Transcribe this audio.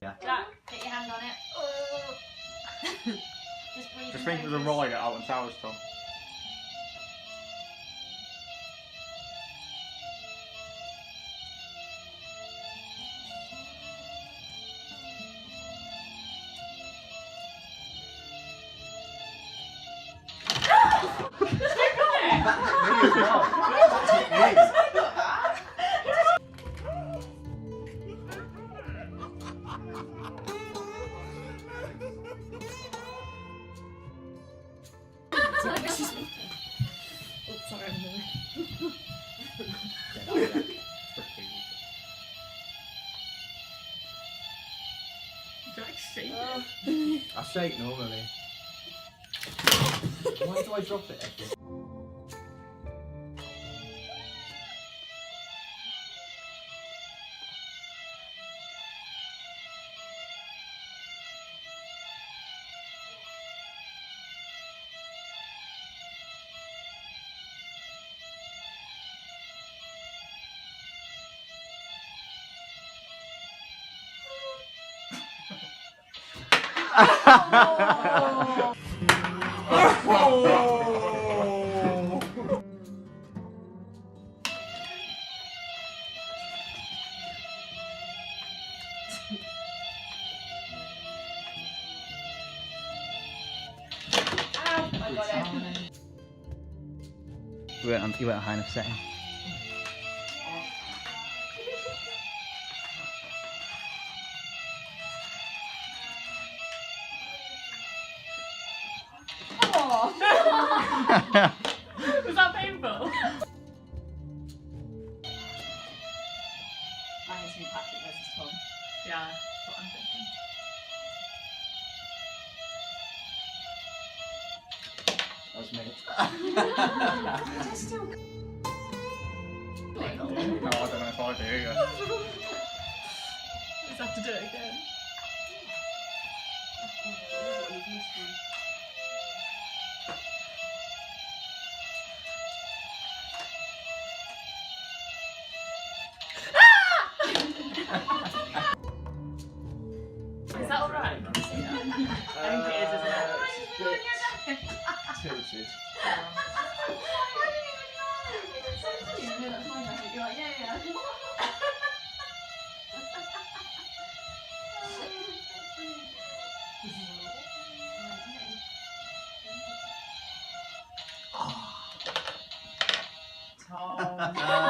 Yeah. Jack, get your hand on it. Just think there's a ride at Alton Towers, Tom. I shake normally. Why do I drop it every? You weren't high enough setting. Was that painful? I can see Patrick versus Tom. Yeah, that's what I'm thinking. That was me. No, I don't know if I do. Yeah. Just have to do it again. Is that alright? I think it is, isn't it? Tilted. Tom.